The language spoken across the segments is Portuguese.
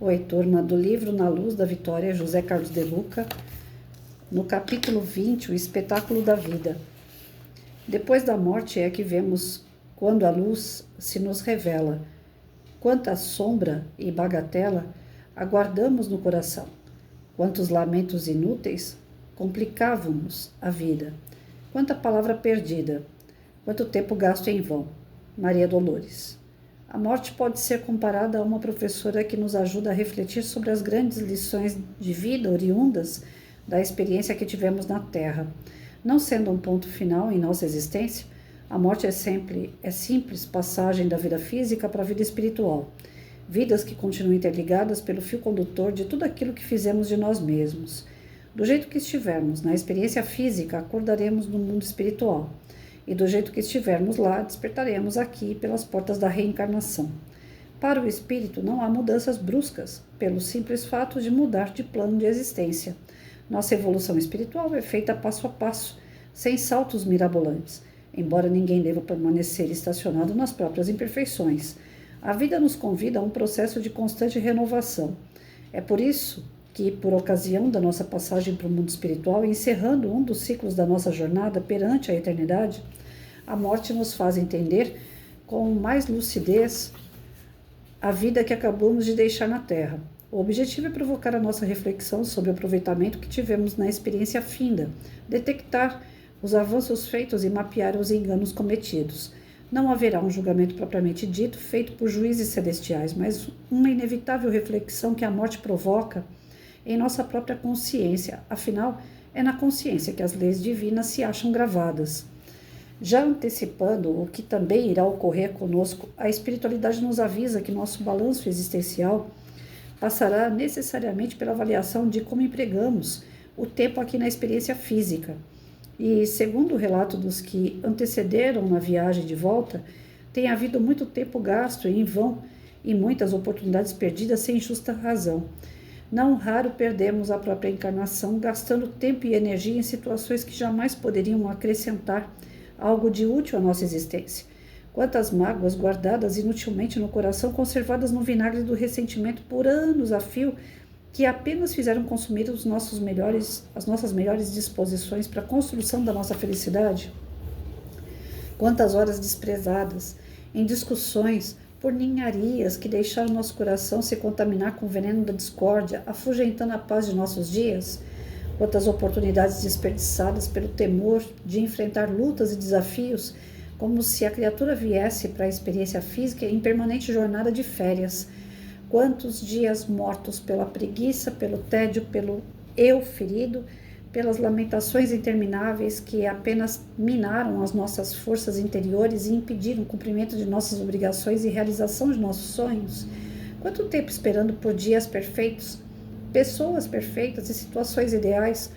Oi, turma do livro Na Luz da Vitória, José Carlos de Luca, no capítulo 20, o espetáculo da vida. Depois da morte é que vemos quando a luz se nos revela. Quanta sombra e bagatela aguardamos no coração. Quantos lamentos inúteis complicavam-nos a vida. Quanta palavra perdida. Quanto tempo gasto em vão. Maria Dolores. A morte pode ser comparada a uma professora que nos ajuda a refletir sobre as grandes lições de vida oriundas da experiência que tivemos na Terra. Não sendo um ponto final em nossa existência, a morte é simples passagem da vida física para a vida espiritual. Vidas que continuam interligadas pelo fio condutor de tudo aquilo que fizemos de nós mesmos. Do jeito que estivermos na experiência física, acordaremos no mundo espiritual. E do jeito que estivermos lá, despertaremos aqui pelas portas da reencarnação. Para o espírito não há mudanças bruscas, pelo simples fato de mudar de plano de existência. Nossa evolução espiritual é feita passo a passo, sem saltos mirabolantes, embora ninguém deva permanecer estacionado nas próprias imperfeições. A vida nos convida a um processo de constante renovação. É por isso que, por ocasião da nossa passagem para o mundo espiritual, encerrando um dos ciclos da nossa jornada perante a eternidade, a morte nos faz entender com mais lucidez a vida que acabamos de deixar na Terra. O objetivo é provocar a nossa reflexão sobre o aproveitamento que tivemos na experiência finda, detectar os avanços feitos e mapear os enganos cometidos. Não haverá um julgamento propriamente dito feito por juízes celestiais, mas uma inevitável reflexão que a morte provoca em nossa própria consciência. Afinal, é na consciência que as leis divinas se acham gravadas. Já antecipando o que também irá ocorrer conosco, a espiritualidade nos avisa que nosso balanço existencial passará necessariamente pela avaliação de como empregamos o tempo aqui na experiência física. E, segundo o relato dos que antecederam na viagem de volta, tem havido muito tempo gasto em vão e muitas oportunidades perdidas sem justa razão. Não raro perdemos a própria encarnação, gastando tempo e energia em situações que jamais poderiam acrescentar algo de útil à nossa existência. Quantas mágoas guardadas inutilmente no coração, conservadas no vinagre do ressentimento por anos a fio, que apenas fizeram consumir as nossas melhores disposições para a construção da nossa felicidade? Quantas horas desprezadas em discussões por ninharias que deixaram nosso coração se contaminar com o veneno da discórdia, afugentando a paz de nossos dias? Quantas oportunidades desperdiçadas pelo temor de enfrentar lutas e desafios, como se a criatura viesse para a experiência física em permanente jornada de férias. Quantos dias mortos pela preguiça, pelo tédio, pelo eu ferido, pelas lamentações intermináveis que apenas minaram as nossas forças interiores e impediram o cumprimento de nossas obrigações e realização de nossos sonhos. Quanto tempo esperando por dias perfeitos, pessoas perfeitas e situações ideais,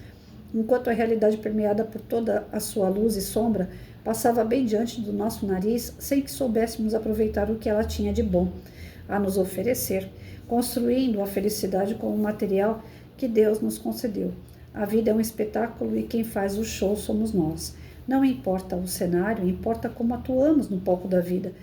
enquanto a realidade permeada por toda a sua luz e sombra passava bem diante do nosso nariz, sem que soubéssemos aproveitar o que ela tinha de bom a nos oferecer, construindo a felicidade com o material que Deus nos concedeu. A vida é um espetáculo e quem faz o show somos nós. Não importa o cenário, importa como atuamos no palco da vida.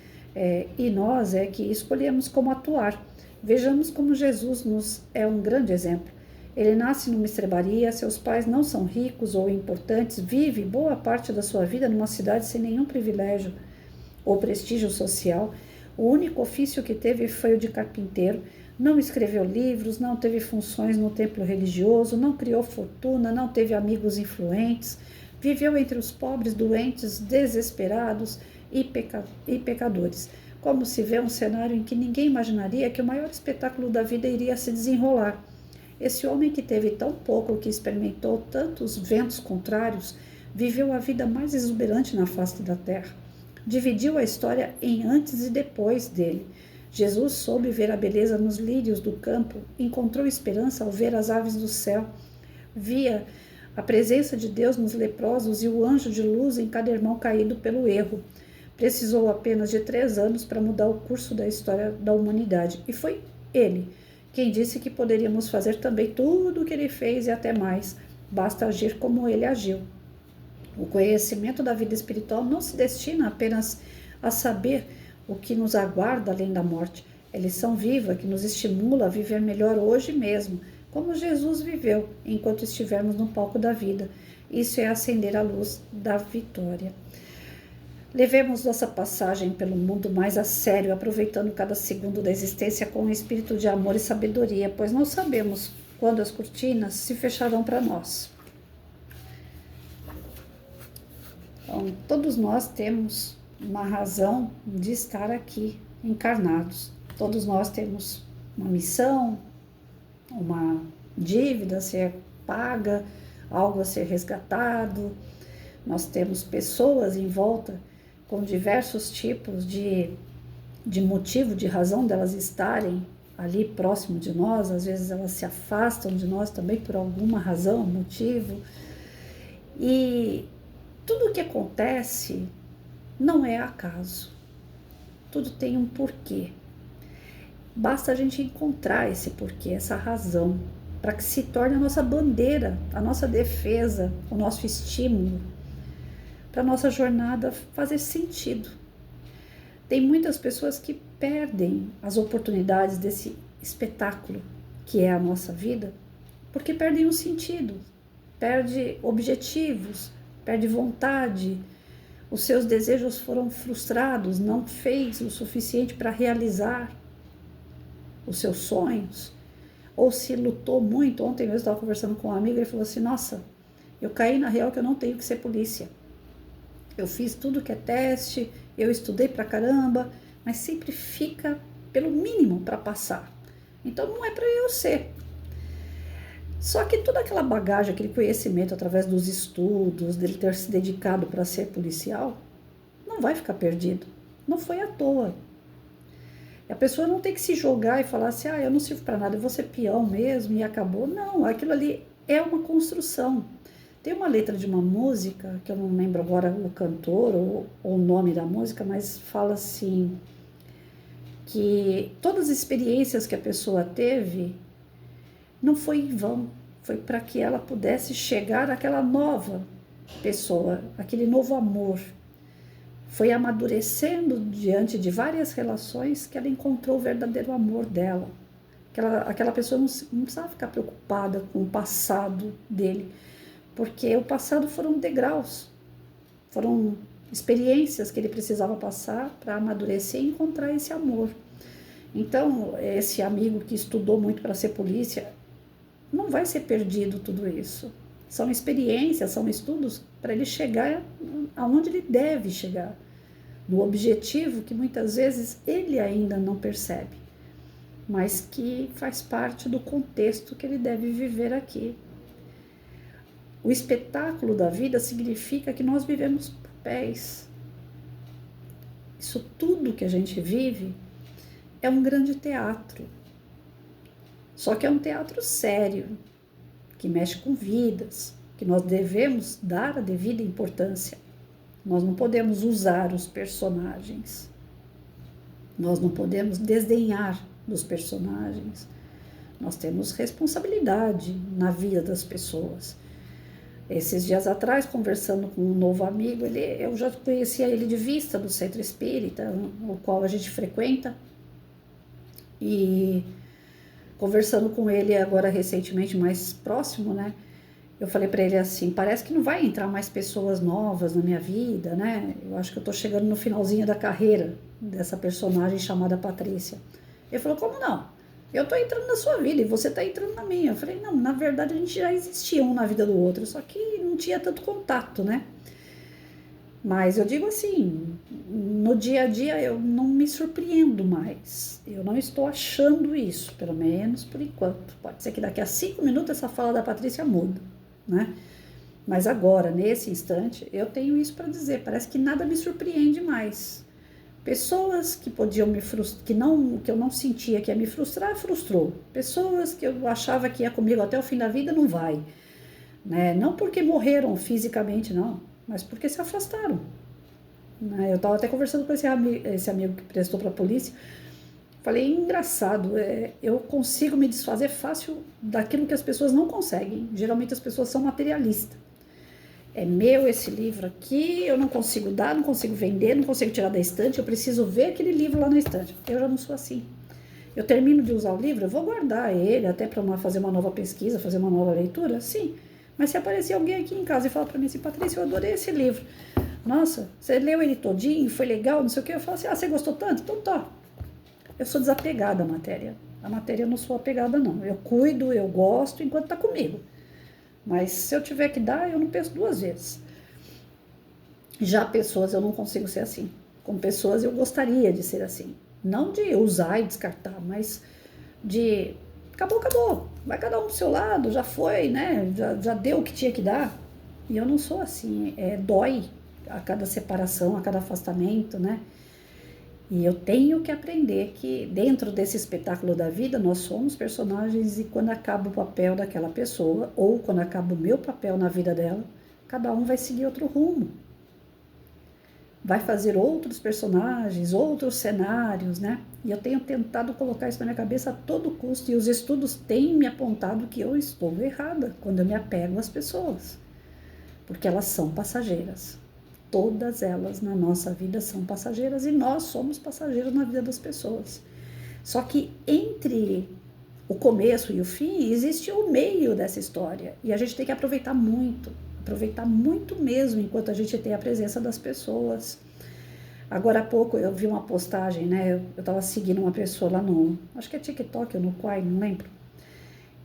E nós é que escolhemos como atuar. Vejamos como Jesus nos é um grande exemplo. Ele nasce numa estrebaria, seus pais não são ricos ou importantes, vive boa parte da sua vida numa cidade sem nenhum privilégio ou prestígio social. O único ofício que teve foi o de carpinteiro. Não escreveu livros, não teve funções no templo religioso, não criou fortuna, não teve amigos influentes, viveu entre os pobres, doentes, desesperados e pecadores. Como se vê um cenário em que ninguém imaginaria que o maior espetáculo da vida iria se desenrolar. Esse homem que teve tão pouco, que experimentou tantos ventos contrários, viveu a vida mais exuberante na face da terra. Dividiu a história em antes e depois dele. Jesus soube ver a beleza nos lírios do campo, encontrou esperança ao ver as aves do céu, via a presença de Deus nos leprosos e o anjo de luz em cada irmão caído pelo erro. Precisou apenas de 3 anos para mudar o curso da história da humanidade. E foi ele quem disse que poderíamos fazer também tudo o que ele fez e até mais. Basta agir como ele agiu. O conhecimento da vida espiritual não se destina apenas a saber o que nos aguarda além da morte. É lição viva que nos estimula a viver melhor hoje mesmo, como Jesus viveu, enquanto estivermos no palco da vida. Isso é acender a luz da vitória. Levemos nossa passagem pelo mundo mais a sério, aproveitando cada segundo da existência com um espírito de amor e sabedoria, pois não sabemos quando as cortinas se fecharão para nós. Então, todos nós temos uma razão de estar aqui encarnados. Todos nós temos uma missão, uma dívida a ser paga, algo a ser resgatado. Nós temos pessoas em volta com diversos tipos de motivo, de razão delas estarem ali próximo de nós. Às vezes elas se afastam de nós também por alguma razão, motivo. E tudo o que acontece não é acaso. Tudo tem um porquê. Basta a gente encontrar esse porquê, essa razão, para que se torne a nossa bandeira, a nossa defesa, o nosso estímulo, para a nossa jornada fazer sentido. Tem muitas pessoas que perdem as oportunidades desse espetáculo que é a nossa vida, porque perdem o sentido, perde objetivos, perde vontade, os seus desejos foram frustrados, não fez o suficiente para realizar os seus sonhos, ou se lutou muito. Ontem mesmo eu estava conversando com um amigo, ele falou assim, nossa, eu caí na real que eu não tenho que ser polícia. Eu fiz tudo que é teste, eu estudei pra caramba, mas sempre fica pelo mínimo para passar. Então não é para eu ser. Só que toda aquela bagagem, aquele conhecimento através dos estudos, dele ter se dedicado para ser policial, não vai ficar perdido. Não foi à toa. A pessoa não tem que se jogar e falar assim, eu não sirvo para nada, eu vou ser peão mesmo e acabou. Não, aquilo ali é uma construção. Tem uma letra de uma música, que eu não lembro agora o cantor ou o nome da música, mas fala assim, que todas as experiências que a pessoa teve não foi em vão, foi para que ela pudesse chegar àquela nova pessoa, aquele novo amor. Foi amadurecendo diante de várias relações que ela encontrou o verdadeiro amor dela. Aquela pessoa não precisava ficar preocupada com o passado dele, porque o passado foram degraus, foram experiências que ele precisava passar para amadurecer e encontrar esse amor. Então, esse amigo que estudou muito para ser polícia, não vai ser perdido tudo isso. São experiências, são estudos para ele chegar aonde ele deve chegar, no objetivo que muitas vezes ele ainda não percebe, mas que faz parte do contexto que ele deve viver aqui. O espetáculo da vida significa que nós vivemos papéis. Isso tudo que a gente vive é um grande teatro. Só que é um teatro sério, que mexe com vidas, que nós devemos dar a devida importância. Nós não podemos usar os personagens. Nós não podemos desdenhar dos personagens. Nós temos responsabilidade na vida das pessoas. Esses dias atrás, conversando com um novo amigo, eu já conhecia ele de vista do centro espírita, o qual a gente frequenta, e conversando com ele agora recentemente, mais próximo, né? Eu falei para ele assim, parece que não vai entrar mais pessoas novas na minha vida, né? Eu acho que eu tô chegando no finalzinho da carreira dessa personagem chamada Patrícia. Ele falou, como não? Eu tô entrando na sua vida e você tá entrando na minha. Eu falei, não, na verdade a gente já existia um na vida do outro, só que não tinha tanto contato, né? Mas eu digo assim, no dia a dia eu não me surpreendo mais. Eu não estou achando isso, pelo menos por enquanto. Pode ser que daqui a 5 minutos essa fala da Patrícia muda, né? Mas agora, nesse instante, eu tenho isso para dizer. Parece que nada me surpreende mais. Pessoas que podiam me frustrar, que eu não sentia que ia me frustrar, frustrou. Pessoas que eu achava que ia comigo até o fim da vida, não vai, né? Não porque morreram fisicamente, não, mas porque se afastaram, né? Eu estava até conversando com esse amigo que prestou para a polícia. Falei, engraçado, eu consigo me desfazer fácil daquilo que as pessoas não conseguem. Geralmente as pessoas são materialistas. É meu esse livro aqui, eu não consigo dar, não consigo vender, não consigo tirar da estante, eu preciso ver aquele livro lá na estante. Eu já não sou assim. Eu termino de usar o livro, eu vou guardar ele até para fazer uma nova pesquisa, fazer uma nova leitura, sim. Mas se aparecer alguém aqui em casa e falar para mim assim, Patrícia, eu adorei esse livro. Nossa, você leu ele todinho, foi legal, não sei o que. Eu falo assim, você gostou tanto? Então tá. Eu sou desapegada à matéria. A matéria eu não sou apegada, não. Eu cuido, eu gosto enquanto tá comigo. Mas se eu tiver que dar, eu não penso duas vezes. Já pessoas eu não consigo ser assim. Com pessoas eu gostaria de ser assim. Não de usar e descartar, mas de acabou, acabou. Vai cada um pro seu lado, já foi, né? Já deu o que tinha que dar. E eu não sou assim. Dói a cada separação, a cada afastamento, né? E eu tenho que aprender que dentro desse espetáculo da vida nós somos personagens e quando acaba o papel daquela pessoa ou quando acaba o meu papel na vida dela, cada um vai seguir outro rumo. Vai fazer outros personagens, outros cenários, né? E eu tenho tentado colocar isso na minha cabeça a todo custo e os estudos têm me apontado que eu estou errada quando eu me apego às pessoas, porque elas são passageiras. Todas elas na nossa vida são passageiras e nós somos passageiros na vida das pessoas. Só que entre o começo e o fim existe o meio dessa história e a gente tem que aproveitar muito mesmo enquanto a gente tem a presença das pessoas. Agora há pouco eu vi uma postagem, né? Eu estava seguindo uma pessoa lá no, acho que é TikTok ou no Quai, não lembro.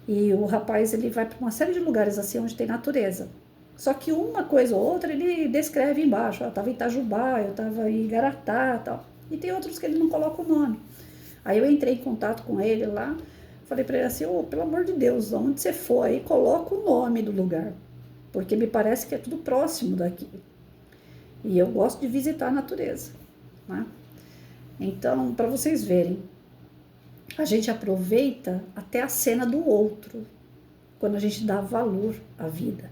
E o rapaz, ele vai para uma série de lugares assim onde tem natureza. Só que uma coisa ou outra ele descreve embaixo. Eu estava em Itajubá, eu estava em Igaratá e tal. E tem outros que ele não coloca o nome. Aí eu entrei em contato com ele lá, falei para ele assim, pelo amor de Deus, onde você for aí, coloca o nome do lugar. Porque me parece que é tudo próximo daqui. E eu gosto de visitar a natureza, né? Então, para vocês verem, a gente aproveita até a cena do outro, quando a gente dá valor à vida,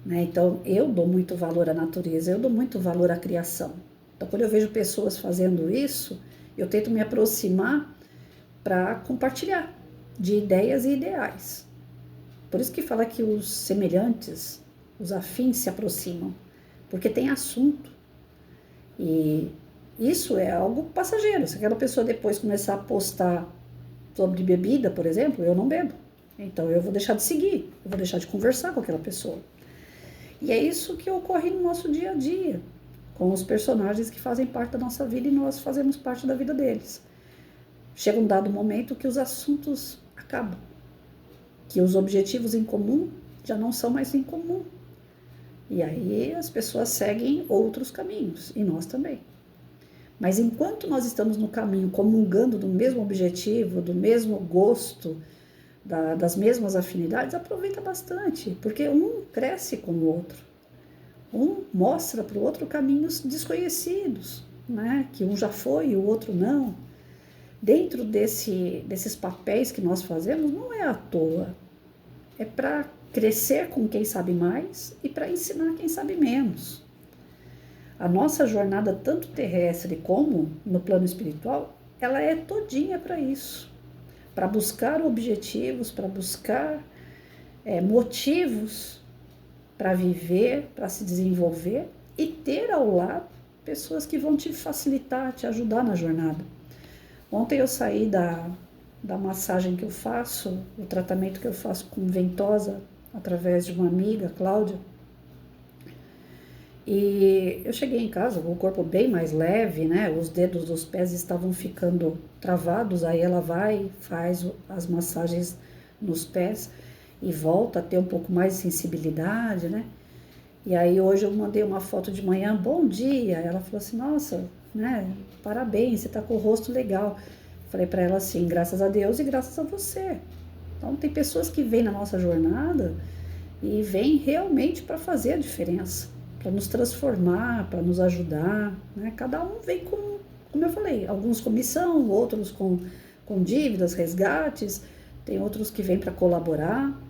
né? Então, eu dou muito valor à natureza, eu dou muito valor à criação. Então, quando eu vejo pessoas fazendo isso, eu tento me aproximar para compartilhar de ideias e ideais. Por isso que fala que os semelhantes, os afins se aproximam, porque tem assunto. E isso é algo passageiro. Se aquela pessoa depois começar a postar sobre bebida, por exemplo, eu não bebo. Então eu vou deixar de seguir, eu vou deixar de conversar com aquela pessoa. E é isso que ocorre no nosso dia a dia, com os personagens que fazem parte da nossa vida e nós fazemos parte da vida deles. Chega um dado momento que os assuntos acabam, que os objetivos em comum já não são mais em comum. E aí as pessoas seguem outros caminhos, e nós também. Mas enquanto nós estamos no caminho comungando do mesmo objetivo, do mesmo gosto, das mesmas afinidades, aproveita bastante, porque um cresce com o outro. Um mostra para o outro caminhos desconhecidos, né? Que um já foi e o outro não. Dentro desses papéis que nós fazemos, não é à toa. É para crescer com quem sabe mais e para ensinar quem sabe menos. A nossa jornada, tanto terrestre como no plano espiritual, ela é todinha para isso. Para buscar objetivos, para buscar motivos para viver, para se desenvolver e ter ao lado pessoas que vão te facilitar, te ajudar na jornada. Ontem eu saí da massagem que eu faço, o tratamento que eu faço com ventosa, através de uma amiga, Cláudia. E eu cheguei em casa com o corpo bem mais leve, né? Os dedos dos pés estavam ficando travados, aí ela vai, faz as massagens nos pés e volta a ter um pouco mais de sensibilidade, né? E aí hoje eu mandei uma foto de manhã, bom dia. Ela falou assim, nossa, né? Parabéns, você tá com o rosto legal. Falei para ela assim, graças a Deus e graças a você. Então tem pessoas que vêm na nossa jornada e vêm realmente para fazer a diferença, para nos transformar, para nos ajudar, né? Cada um vem com, como eu falei, alguns com missão, outros com dívidas, resgates, tem outros que vêm para colaborar,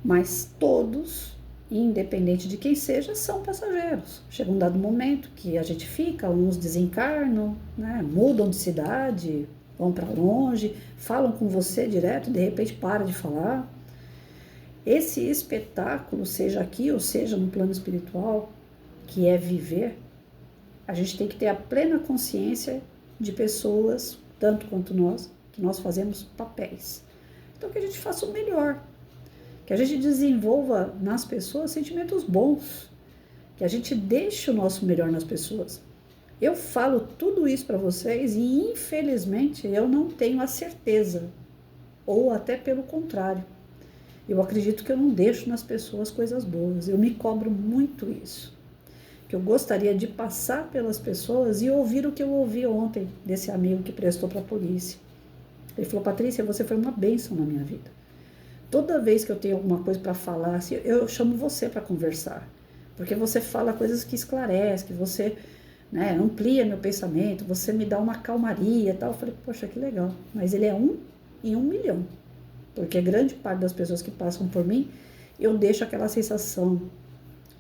mas todos, independente de quem seja, são passageiros. Chega um dado momento que a gente fica, uns desencarnam, né? Mudam de cidade, vão para longe, falam com você direto, de repente para de falar. Esse espetáculo, seja aqui ou seja no plano espiritual, que é viver, a gente tem que ter a plena consciência de pessoas tanto quanto nós, que nós fazemos papéis. Então, que a gente faça o melhor, que a gente desenvolva nas pessoas sentimentos bons, que a gente deixe o nosso melhor nas pessoas. Eu falo tudo isso para vocês e, infelizmente, eu não tenho a certeza, ou até pelo contrário. Eu acredito que eu não deixo nas pessoas coisas boas. Eu me cobro muito isso. Que eu gostaria de passar pelas pessoas e ouvir o que eu ouvi ontem desse amigo que prestou para a polícia. Ele falou: Patrícia, você foi uma bênção na minha vida. Toda vez que eu tenho alguma coisa para falar, assim, eu chamo você para conversar. Porque você fala coisas que esclarecem, que você, né, amplia meu pensamento, você me dá uma calmaria e tal. Eu falei: poxa, que legal. Mas ele é 1 em 1 milhão. Porque grande parte das pessoas que passam por mim, eu deixo aquela sensação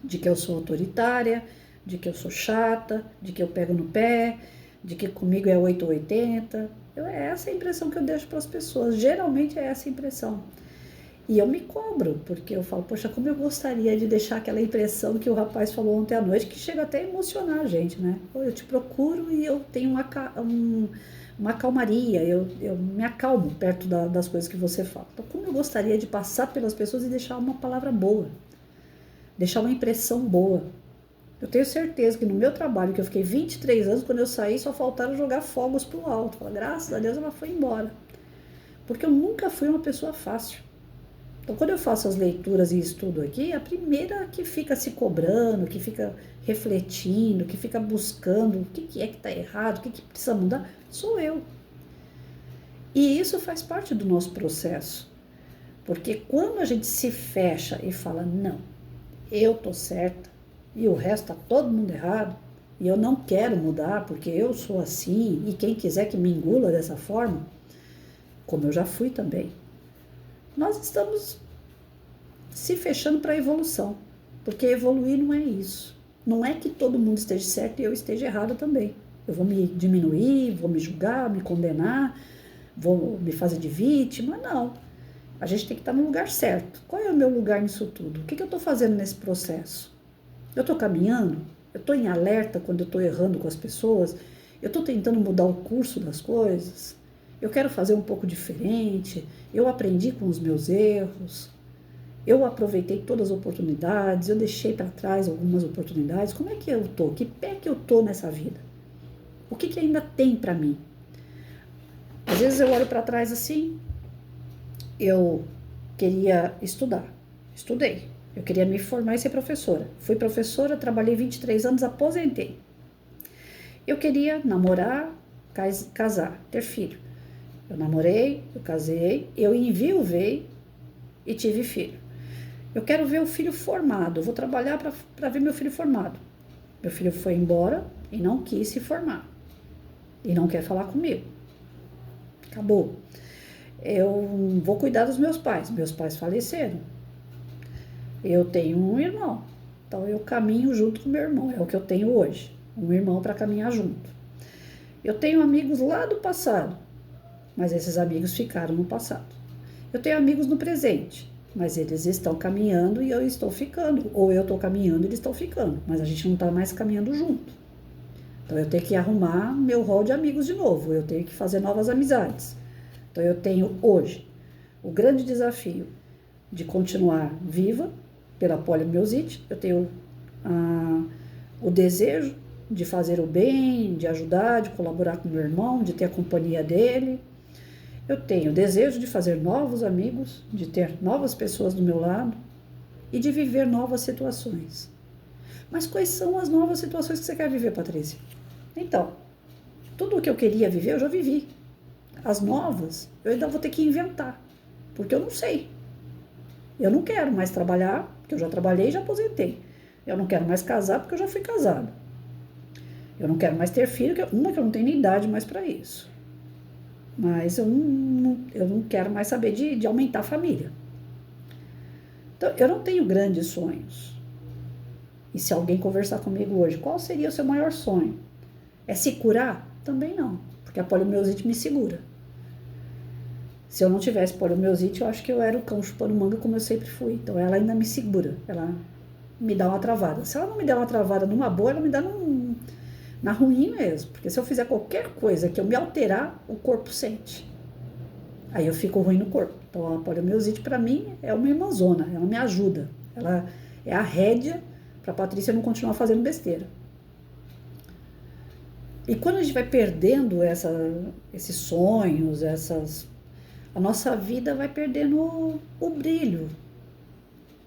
de que eu sou autoritária, de que eu sou chata, de que eu pego no pé, de que comigo é 8 ou 80. É essa a impressão que eu deixo para as pessoas. Geralmente é essa a impressão. E eu me cobro, porque eu falo: poxa, como eu gostaria de deixar aquela impressão que o rapaz falou ontem à noite, que chega até a emocionar a gente, né? Eu te procuro e eu tenho uma calmaria, eu me acalmo perto das coisas que você fala. Então, como eu gostaria de passar pelas pessoas e deixar uma palavra boa, deixar uma impressão boa. Eu tenho certeza que no meu trabalho, que eu fiquei 23 anos, quando eu saí, só faltaram jogar fogos pro alto. Falar: graças a Deus ela foi embora. Porque eu nunca fui uma pessoa fácil. Então, quando eu faço as leituras e estudo aqui, a primeira que fica se cobrando, que fica refletindo, que fica buscando o que é que está errado, o que precisa mudar, sou eu. E isso faz parte do nosso processo. Porque quando a gente se fecha e fala: não, eu tô certa e o resto tá todo mundo errado, e eu não quero mudar porque eu sou assim, e quem quiser que me engula dessa forma, como eu já fui também, nós estamos se fechando para a evolução, porque evoluir não é isso. Não é que todo mundo esteja certo e eu esteja errada também. Eu vou me diminuir, vou me julgar, me condenar, vou me fazer de vítima, não. A gente tem que estar no lugar certo. Qual é o meu lugar nisso tudo? O que eu estou fazendo nesse processo? Eu estou caminhando? Eu estou em alerta quando eu estou errando com as pessoas? Eu estou tentando mudar o curso das coisas? Eu quero fazer um pouco diferente? Eu aprendi com os meus erros? Eu aproveitei todas as oportunidades? Eu deixei para trás algumas oportunidades? Como é que eu estou? Que pé que eu estou nessa vida? O que ainda tem para mim? Às vezes eu olho para trás assim, eu queria estudar, estudei. Eu queria me formar e ser professora. Fui professora, trabalhei 23 anos, aposentei. Eu queria namorar, casar, ter filho. Eu namorei, eu casei, eu enviuvei e tive filho. Eu quero ver o filho formado, eu vou trabalhar para ver meu filho formado. Meu filho foi embora e não quis se formar. E não quer falar comigo. Acabou. Eu vou cuidar dos meus pais faleceram. Eu tenho um irmão, então eu caminho junto com meu irmão, é o que eu tenho hoje, um irmão para caminhar junto. Eu tenho amigos lá do passado, mas esses amigos ficaram no passado. Eu tenho amigos no presente, mas eles estão caminhando e eu estou ficando, ou eu estou caminhando e eles estão ficando, mas a gente não está mais caminhando junto. Então eu tenho que arrumar meu rol de amigos de novo, eu tenho que fazer novas amizades. Então eu tenho hoje o grande desafio de continuar viva pela poliomielite, eu tenho o desejo de fazer o bem, de ajudar, de colaborar com meu irmão, de ter a companhia dele. Eu tenho o desejo de fazer novos amigos, de ter novas pessoas do meu lado e de viver novas situações. Mas quais são as novas situações que você quer viver, Patrícia? Então, tudo o que eu queria viver, eu já vivi. As novas, eu ainda vou ter que inventar, porque eu não sei. Eu não quero mais trabalhar, porque eu já trabalhei e já aposentei. Eu não quero mais casar, porque eu já fui casada. Eu não quero mais ter filho, que eu não tenho nem idade mais para isso. Mas eu não quero mais saber de aumentar a família. Então, eu não tenho grandes sonhos. E se alguém conversar comigo hoje, qual seria o seu maior sonho? É se curar? Também não, porque a poliomielite me segura. Se eu não tivesse poliomielite, eu acho que eu era o cão chupando manga como eu sempre fui. Então ela ainda me segura, ela me dá uma travada. Se ela não me der uma travada numa boa, ela me dá Na ruim mesmo, porque se eu fizer qualquer coisa que eu me alterar, o corpo sente. Aí eu fico ruim no corpo. Então a poliomielite para mim é uma irmãzona, ela me ajuda. Ela é a rédea para a Patrícia não continuar fazendo besteira. E quando a gente vai perdendo esses sonhos, a nossa vida vai perdendo o brilho.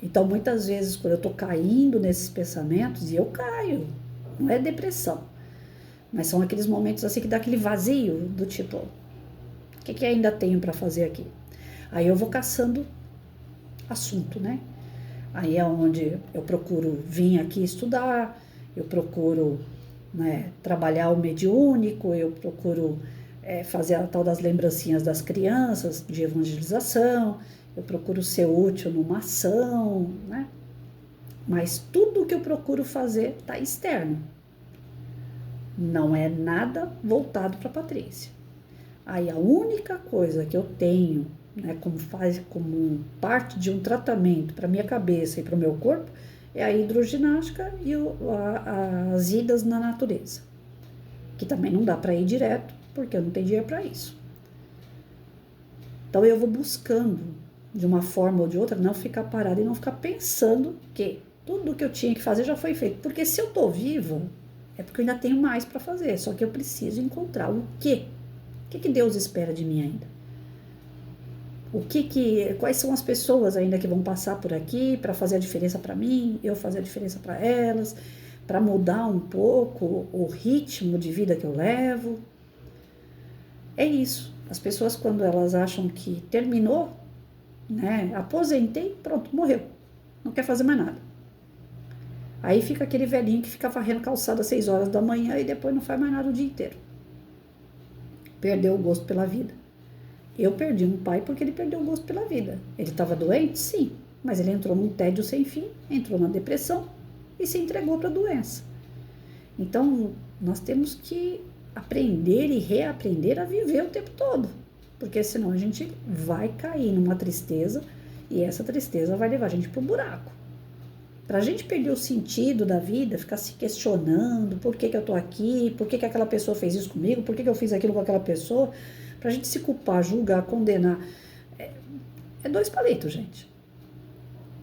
Então, muitas vezes, quando eu estou caindo nesses pensamentos, e eu caio, não é depressão, mas são aqueles momentos assim que dá aquele vazio, do tipo, o que ainda tenho para fazer aqui? Aí eu vou caçando assunto, né? Aí é onde eu procuro vir aqui estudar, eu procuro, né, trabalhar o mediúnico, eu procuro fazer a tal das lembrancinhas das crianças, de evangelização, eu procuro ser útil numa ação, né? Mas tudo que eu procuro fazer está externo. Não é nada voltado para a Patrícia. Aí a única coisa que eu tenho, né, como parte de um tratamento para minha cabeça e para o meu corpo, é a hidroginástica e as idas na natureza. Que também não dá para ir direto, porque eu não tenho dinheiro para isso. Então eu vou buscando, de uma forma ou de outra, não ficar parada e não ficar pensando que tudo que eu tinha que fazer já foi feito. Porque se eu estou viva, é porque eu ainda tenho mais para fazer. Só que eu preciso encontrar o quê? O que Deus espera de mim ainda? Quais são as pessoas ainda que vão passar por aqui para fazer a diferença para mim, eu fazer a diferença para elas, para mudar um pouco o ritmo de vida que eu levo. É isso. As pessoas, quando elas acham que terminou, né, aposentei, pronto, morreu. Não quer fazer mais nada. Aí fica aquele velhinho que fica varrendo calçada às 6 horas da manhã e depois não faz mais nada o dia inteiro. Perdeu o gosto pela vida. Eu perdi um pai porque ele perdeu o gosto pela vida. Ele estava doente? Sim. Mas ele entrou num tédio sem fim, entrou na depressão e se entregou para a doença. Então, nós temos que aprender e reaprender a viver o tempo todo. Porque senão a gente vai cair numa tristeza e essa tristeza vai levar a gente para o buraco. Para a gente perder o sentido da vida, ficar se questionando por que eu estou aqui, por que aquela pessoa fez isso comigo, por que eu fiz aquilo com aquela pessoa, para a gente se culpar, julgar, condenar, é 2 palitos, gente.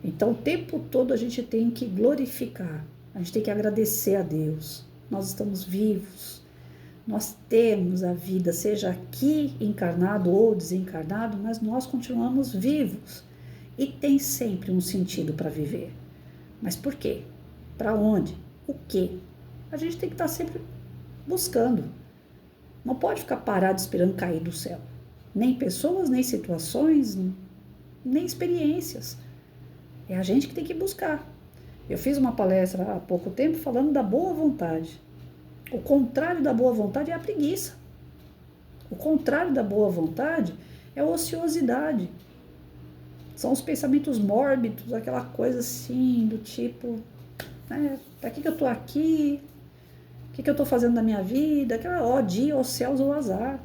Então, o tempo todo a gente tem que glorificar, a gente tem que agradecer a Deus. Nós estamos vivos, nós temos a vida, seja aqui encarnado ou desencarnado, mas nós continuamos vivos e tem sempre um sentido para viver. Mas por quê? Para onde? O quê? A gente tem que estar sempre buscando. Não pode ficar parado esperando cair do céu. Nem pessoas, nem situações, nem experiências. É a gente que tem que buscar. Eu fiz uma palestra há pouco tempo falando da boa vontade. O contrário da boa vontade é a preguiça. O contrário da boa vontade é a ociosidade. São os pensamentos mórbidos, aquela coisa assim, do tipo, para que eu tô aqui? O que eu tô fazendo na minha vida? Aquela, dia, os céus ou azar.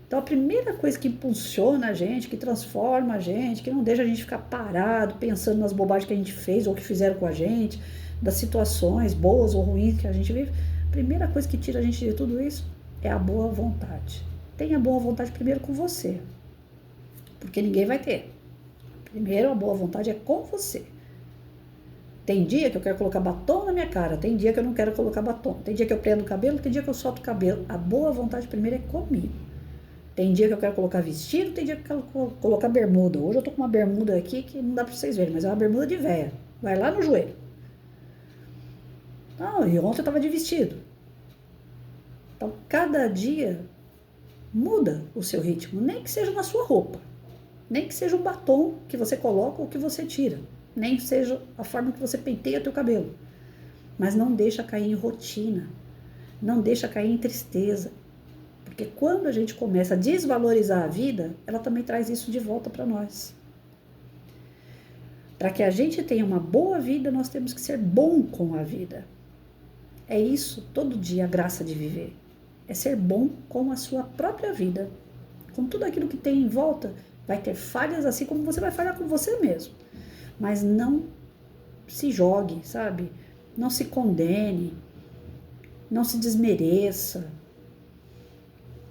Então, a primeira coisa que impulsiona a gente, que transforma a gente, que não deixa a gente ficar parado, pensando nas bobagens que a gente fez ou que fizeram com a gente, das situações boas ou ruins que a gente vive, a primeira coisa que tira a gente de tudo isso é a boa vontade. Tenha boa vontade primeiro com você, porque ninguém vai ter. Primeiro, a boa vontade é com você. Tem dia que eu quero colocar batom na minha cara, tem dia que eu não quero colocar batom, tem dia que eu prendo o cabelo, tem dia que eu solto o cabelo. A boa vontade primeiro é comigo. Tem dia que eu quero colocar vestido, tem dia que eu quero colocar bermuda. Hoje eu tô com uma bermuda aqui que não dá pra vocês verem, mas é uma bermuda de véia. Vai lá no joelho. Não, e ontem eu tava de vestido. Então, cada dia muda o seu ritmo, nem que seja na sua roupa. Nem que seja o batom que você coloca ou que você tira. Nem que seja a forma que você penteia teu cabelo. Mas não deixa cair em rotina. Não deixa cair em tristeza. Porque quando a gente começa a desvalorizar a vida, ela também traz isso de volta para nós. Para que a gente tenha uma boa vida, nós temos que ser bom com a vida. É isso, todo dia, a graça de viver. É ser bom com a sua própria vida. Com tudo aquilo que tem em volta, vai ter falhas assim como você vai falhar com você mesmo. Mas não se jogue, sabe? Não se condene. Não se desmereça.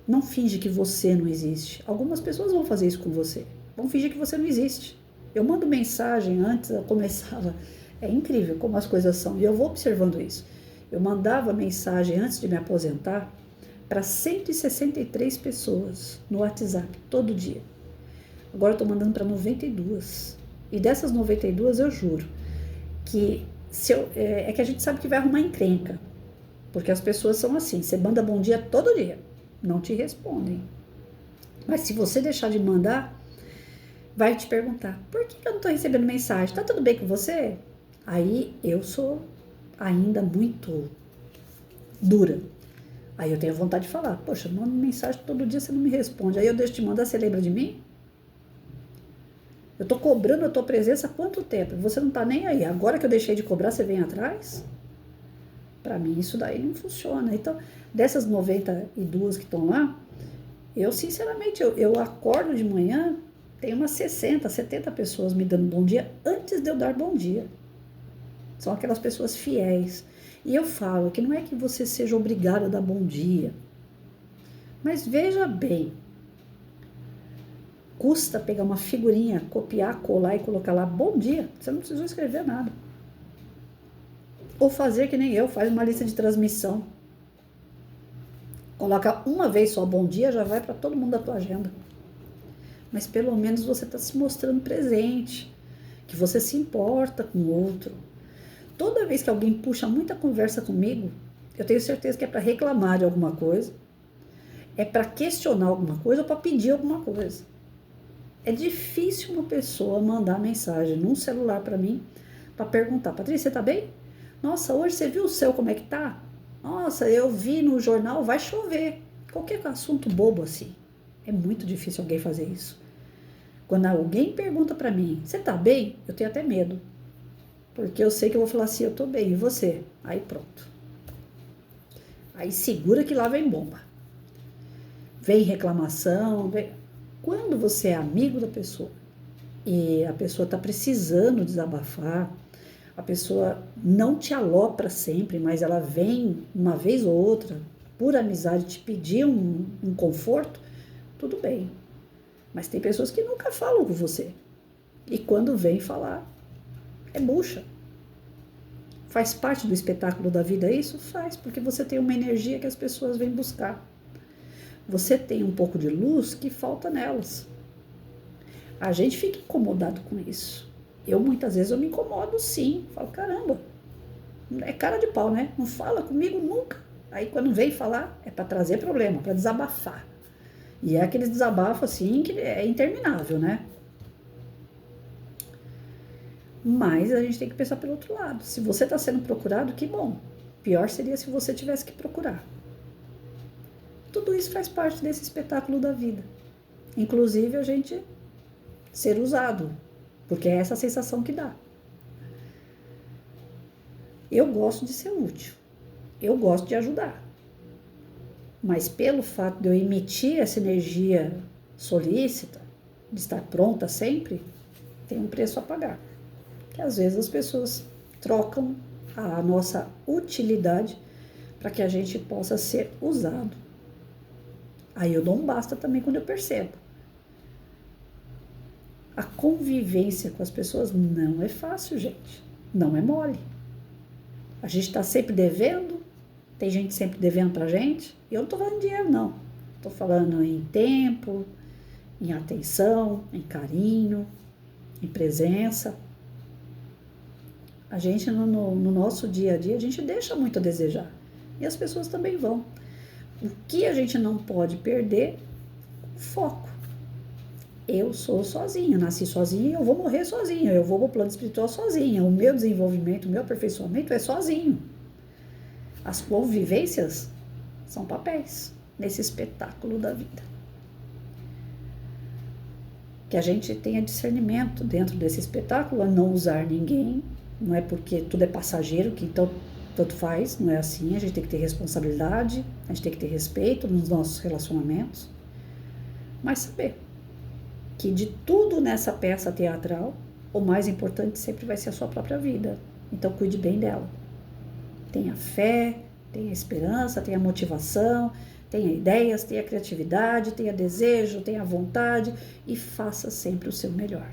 Não finge que você não existe. Algumas pessoas vão fazer isso com você. Vão fingir que você não existe. Eu mando mensagem antes, eu começava. É incrível como as coisas são. E eu vou observando isso. Eu mandava mensagem antes de me aposentar para 163 pessoas no WhatsApp, todo dia. Agora eu estou mandando para 92. E dessas 92, eu juro que é que a gente sabe que vai arrumar encrenca. Porque as pessoas são assim, você manda bom dia todo dia, não te respondem. Mas se você deixar de mandar, vai te perguntar, por que eu não estou recebendo mensagem? Tá tudo bem com você? Aí eu sou ainda muito dura. Aí eu tenho vontade de falar, poxa, eu mando mensagem todo dia, você não me responde. Aí eu deixo de mandar, você lembra de mim? Eu tô cobrando a tua presença há quanto tempo? Você não tá nem aí. Agora que eu deixei de cobrar, você vem atrás? Para mim isso daí não funciona. Então, dessas 92 que estão lá, eu sinceramente, eu acordo de manhã, tem umas 60, 70 pessoas me dando bom dia antes de eu dar bom dia. São aquelas pessoas fiéis. E eu falo que não é que você seja obrigado a dar bom dia. Mas veja bem, custa pegar uma figurinha, copiar, colar e colocar lá bom dia. Você não precisou escrever nada. Ou fazer que nem eu, faz uma lista de transmissão. Coloca uma vez só bom dia, já vai para todo mundo da tua agenda. Mas pelo menos você está se mostrando presente, que você se importa com o outro. Toda vez que alguém puxa muita conversa comigo, eu tenho certeza que é para reclamar de alguma coisa, é para questionar alguma coisa ou para pedir alguma coisa. É difícil uma pessoa mandar mensagem num celular para mim para perguntar, Patrícia, você tá bem? Nossa, hoje você viu o céu como é que tá? Nossa, eu vi no jornal, vai chover. Qualquer assunto bobo assim. É muito difícil alguém fazer isso. Quando alguém pergunta para mim, você tá bem? Eu tenho até medo. Porque eu sei que eu vou falar assim, eu tô bem, e você? Aí pronto. Aí segura que lá vem bomba. Vem reclamação, vem... Quando você é amigo da pessoa e a pessoa tá precisando desabafar, a pessoa não te alopra sempre, mas ela vem uma vez ou outra, por amizade, te pedir um conforto, tudo bem. Mas tem pessoas que nunca falam com você. E quando vem falar, é bucha. Faz parte do espetáculo da vida isso? Faz, porque você tem uma energia que as pessoas vêm buscar. Você tem um pouco de luz que falta nelas. A gente fica incomodado com isso. Muitas vezes, eu me incomodo sim. Falo, caramba, é cara de pau, né? Não fala comigo nunca. Aí quando vem falar, é para trazer problema, para desabafar. E é aqueles desabafos assim que é interminável, né? Mas a gente tem que pensar pelo outro lado. Se você está sendo procurado, que bom. Pior seria se você tivesse que procurar. Tudo isso faz parte desse espetáculo da vida. Inclusive a gente ser usado. Porque é essa a sensação que dá. Eu gosto de ser útil. Eu gosto de ajudar. Mas pelo fato de eu emitir essa energia solícita, de estar pronta sempre, tem um preço a pagar. Que às vezes as pessoas trocam a nossa utilidade para que a gente possa ser usado. Aí eu dou um basta também quando eu percebo. A convivência com as pessoas não é fácil, gente. Não é mole. A gente está sempre devendo, tem gente sempre devendo pra gente. E eu não estou falando em dinheiro, não. Estou falando em tempo, em atenção, em carinho, em presença. A gente, no nosso dia a dia, a gente deixa muito a desejar. E as pessoas também vão. O que a gente não pode perder? Foco. Eu sou sozinha, nasci sozinha, eu vou morrer sozinha, eu vou pro plano espiritual sozinha. O meu desenvolvimento, o meu aperfeiçoamento é sozinho. As convivências são papéis nesse espetáculo da vida. Que a gente tenha discernimento dentro desse espetáculo, a não usar ninguém. Não é porque tudo é passageiro que então tanto faz, não é assim. A gente tem que ter responsabilidade, a gente tem que ter respeito nos nossos relacionamentos. Mas saber que de tudo nessa peça teatral, o mais importante sempre vai ser a sua própria vida. Então cuide bem dela. Tenha fé, Tenha esperança, tenha motivação, tenha ideias, tenha criatividade, tenha desejo, tenha vontade e faça sempre o seu melhor.